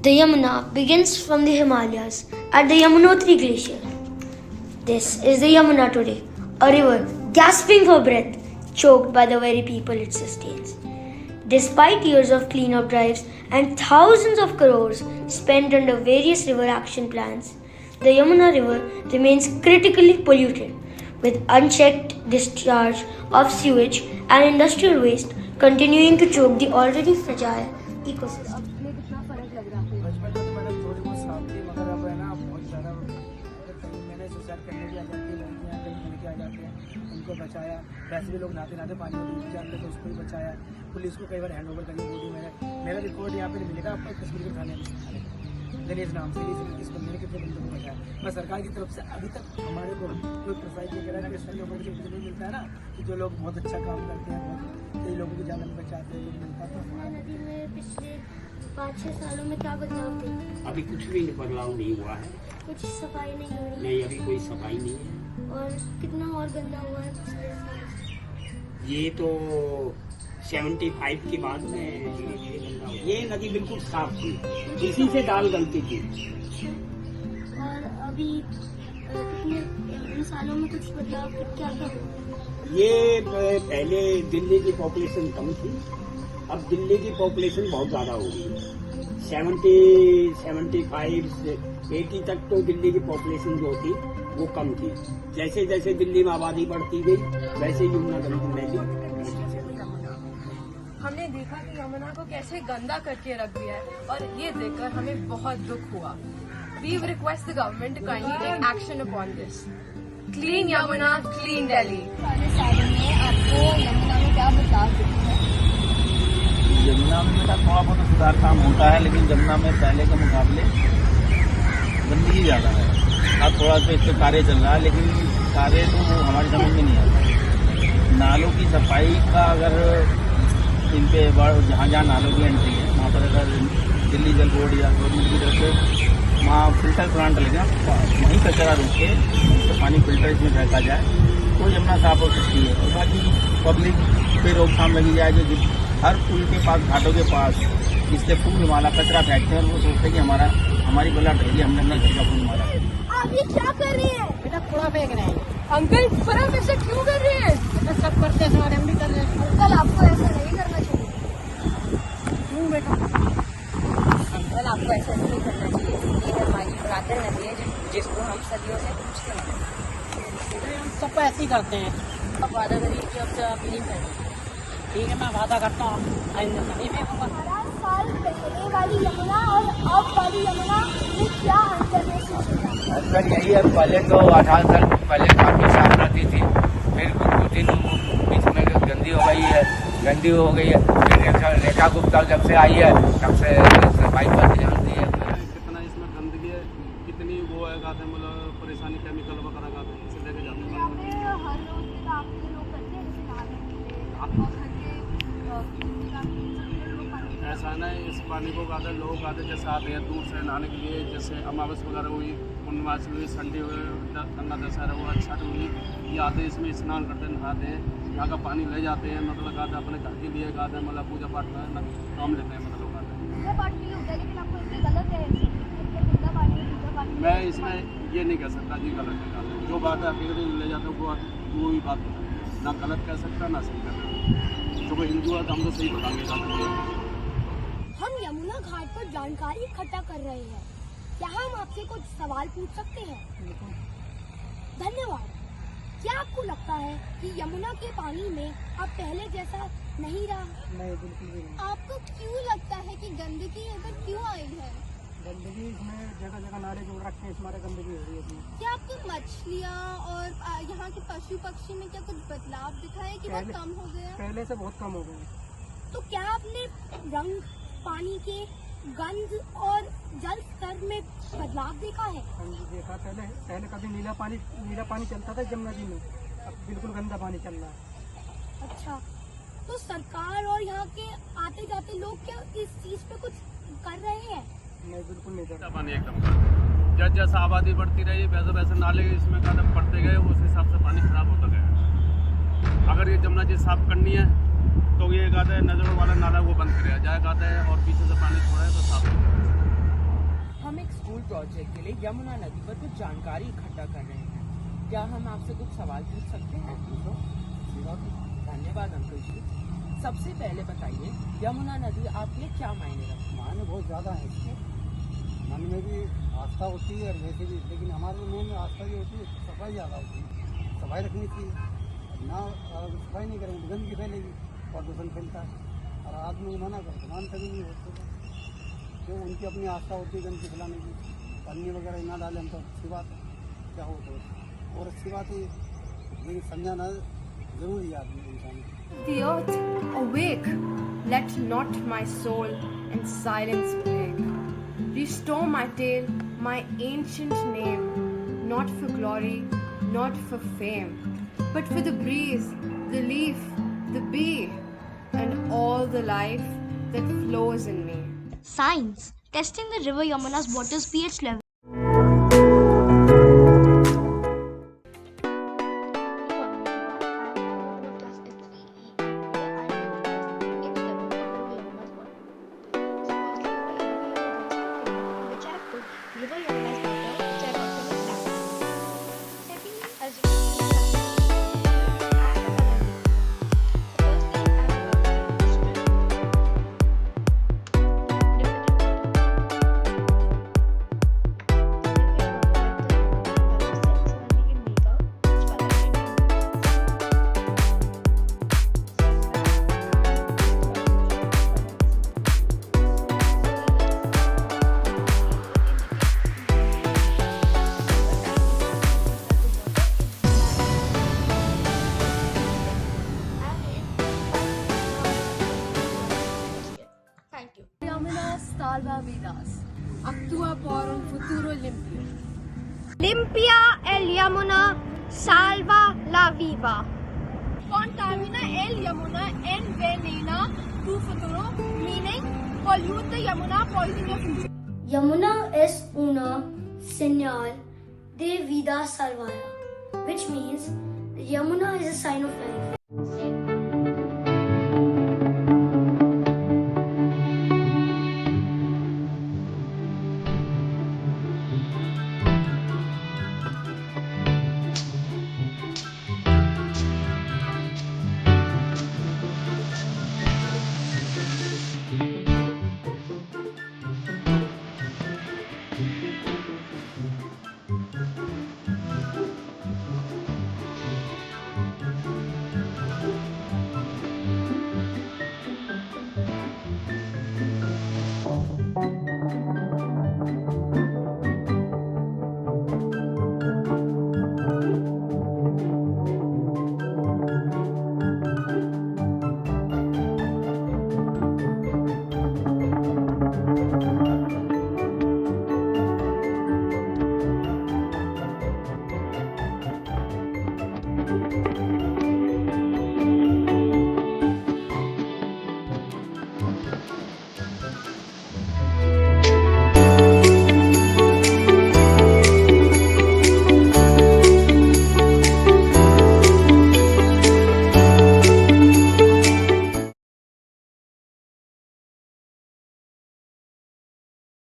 The Yamuna begins from the Himalayas at the Yamunotri Glacier. This is the Yamuna today, a river gasping for breath, choked by the very people it sustains. Despite years of cleanup drives and thousands of crores spent under various river action plans, the Yamuna River remains critically polluted, with unchecked discharge of sewage and industrial waste continuing to choke the already fragile ecosystem. उनको बचाया, वैसे भी लोग नहाते नहाते पानी में डूब जाते तो उसको भी बचाया। पुलिस को कई बार हैंड ओवर करनी पड़ी। मेरा रिकॉर्ड यहाँ पे मिलेगा आपको कश्मीर के थाने में गणेश नाम से इस बंदे ने कितने बंदों को बचाया। मैं सरकार की तरफ से अभी तक हमारे को कोई प्रोत्साहित नहीं करा कि सभी लोगों को नहीं मिलता है ना, कि जो लोग बहुत अच्छा काम करते हैं, बहुत कई लोगों की जान बचाते हैं, मिलता है। नदी में पिछले 5-6 सालों में क्या बदलाव हुआ? अभी कुछ भी बदलाव नहीं हुआ है। कुछ सफाई नहीं हो रही? नहीं, अभी कोई सफाई नहीं है। और कितना और गंदा हुआ है पिछले साल? ये तो 75 के बाद में धीरे धीरे गंदा हुआ। ये नदी बिल्कुल साफ थी, इसी से दाल गलती थी। और अभी कितने इन सालों में कुछ बदलाव क्या क्या हुआ? ये पहले दिल्ली की पॉपुलेशन कम थी, अब दिल्ली की पॉपुलेशन बहुत ज्यादा हो गई है। 75 से 80 तक तो दिल्ली की पॉपुलेशन जो थी वो कम थी। जैसे जैसे दिल्ली में आबादी बढ़ती गई वैसे यमुना गंदी में भी। हमने देखा कि यमुना को कैसे गंदा करके रख दिया है और ये देखकर हमें बहुत दुख हुआ। We request the government to kindly take action upon this. Clean Yamuna, clean Delhi. सारे सालों में आपको यमुना में क्या बदलाव दिखता है? यमुना में बेटा थोड़ा बहुत सुधार काम होता है, लेकिन यमुना में पहले के मुकाबले गंदगी ज़्यादा है। अब थोड़ा सा इस पर कार्य चल रहा है, लेकिन कार्य तो हमारी समझ में नहीं आता। नालों की सफाई का अगर इन पे जहाँ जहाँ नालों की एंट्री है वहाँ पर अगर दिल्ली जल बोर्ड या गवर्नमेंट की तरफ से वहाँ फिल्टर प्लांट लगे, वहीं कचरा रोक के तो पानी फिल्टर इसमें फेंका जाए तो यमुना साफ हो सकती है। और बाकी पब्लिक पे रोकथाम लगी जाए जो हर पुल के पास, घाटों के पास इससे फूल वाला कचरा फेंकते हैं और वो सोचते हैं कि हमारी गला ठहरी, हमने अपना घर का फूल मारा। आप ये क्या कर रहे हैं? बेटा थोड़ा फेंक रहे हैं। अंकल फरक ऐसे क्यों कर रहे हैं? सब करते हैं, हमारे हम भी कर रहे हैं। अंकल आपको ऐसा नहीं करना चाहिए। क्यों बेटा? अंकल आपको ऐसा नहीं करना चाहिए। ये हमारी पुरातन नदी है जिसको हम सदियों से पूछते हैं। हम सब ऐसे ही करते हैं। अब वादा करिए कि अब से आप नहीं करेंगे। ठीक है, मैं वादा करता हूँ आइंदा नहीं फेंकूंगा। 18 साल पहले वाली यमुना और अब वाली यमुना में क्या अंतर है? अंतर यही है, पहले तो 18 साल पहले काफी साफ रहती थी, फिर कुछ दिन बीच में गंदी हो गई है। फिर रेखा गुप्ता जब से आई है तब से सफाई पर ध्यान दी है। कितना इसमें गंदगी है, कितनी वो है गाते मतलब परेशानी, केमिकल वगैरह गाते हैं, इसे लेके जाते हैं। हर रोज आपके लोग करते हैं जैसे नहाने के लिए ऐसा है ना, इस पानी को गाते लोग गाते जैसे आते हैं दूर से नहाने के लिए, जैसे अमावस वगैरह हुई, पूर्णिमासी हुई, संडे हुए, गंगा दशहरा हुआ, छठ हुई, ये आते हैं इसमें स्नान करते हैं, नहाते हैं, यहाँ का पानी ले जाते हैं, मतलब गाते अपने घर के लिए गाते हैं, मतलब पूजा पाठ में काम लेते हैं, मतलब गाते हैं। पूजा पाठ के लिए होता है, लेकिन आपको इसमें गलत है पूजा पाठ में मैं इसमें ये नहीं कह सकता जी गलत है गाते, जो बात है हकीकत ले जाते हैं वो ही बात होता है, ना गलत कह सकता ना सही कह सकता। जो कोई हिंदू है तो हम तो सही बताएंगे गाते। हम यमुना घाट पर जानकारी इकट्ठा कर रहे हैं, क्या हम आपसे कुछ सवाल पूछ सकते हैं? धन्यवाद। क्या आपको लगता है कि यमुना के पानी में अब पहले जैसा नहीं रहा? नहीं, बिल्कुल भी नहीं। आपको क्यों लगता है कि गंदगी इधर क्यों आई है? गंदगी इसमें जगह जगह नाले जोड़ रखे हैं, इस मारे गंदगी हो रही है। क्या आपको मछलियाँ और यहाँ के पशु पक्षी में क्या कुछ बदलाव दिखा है कि बहुत कम हो गया? पहले से बहुत कम हो गए। तो क्या आपने रंग, पानी के गंध और जल स्तर में बदलाव देखा है? हमने देखा, पहले कभी नीला पानी चलता था जमुना नदी में, अब बिल्कुल गंदा पानी चल रहा है। अच्छा, तो सरकार और यहाँ के आते जाते लोग क्या इस चीज पे कुछ कर रहे हैं? नहीं, बिल्कुल नहीं कर। पानी एकदम जैसे जैसे आबादी बढ़ती रही वैसे वैसे नाले इसमें कदम पड़ते गए, उस हिसाब से पानी खराब होता गया। अगर ये जमुना जी साफ करनी है तो ये कहते हैं नजर वाला नाला वो बंद किया जाए, कहते हैं और पीछे से पानी छोड़ा है तो साफ हो जाए। प्रोजेक्ट के लिए यमुना नदी पर कुछ जानकारी इकट्ठा कर रहे हैं। क्या हम आपसे कुछ सवाल पूछ सकते हैं? धन्यवाद अंकल जी। सबसे पहले बताइए, यमुना नदी आपके लिए क्या मायने रखती है? मायने बहुत ज़्यादा है इसके, मन में भी आस्था होती है और वैसे भी, लेकिन हमारे मन में आस्था भी होती है, सफाई ज़्यादा होती है। सफाई रखनी चाहिए ना, अगर सफाई नहीं करेंगे तो गंदगी फैलेगी, प्रदूषण फैलता है। और आदमी को मना करो तो मानते भी नहीं होते, जो उनकी अपनी आस्था होती है गंदगी फैलाने की। पन्नी वगैरह ना डालें हम तो अच्छी बात है, क्या हो तो और अच्छी बात है, लेकिन समझाना जरूरी है आदमी इंसान को। The earth, awake, let not my soul in silence break. Restore my tale, my ancient name, not for glory, not for fame, but for the breeze, the leaf, the bee, and all the life that flows in me. Science, testing the river Yamuna's water's pH level. Yamuna salva vidas, actúa por un futuro limpio. Limpia el Yamuna, salva la viva. Contamina el Yamuna envenena tu futuro, meaning pollute the Yamuna, poison your future. Yamuna es una señal de vida salvada, which means Yamuna is a sign of life.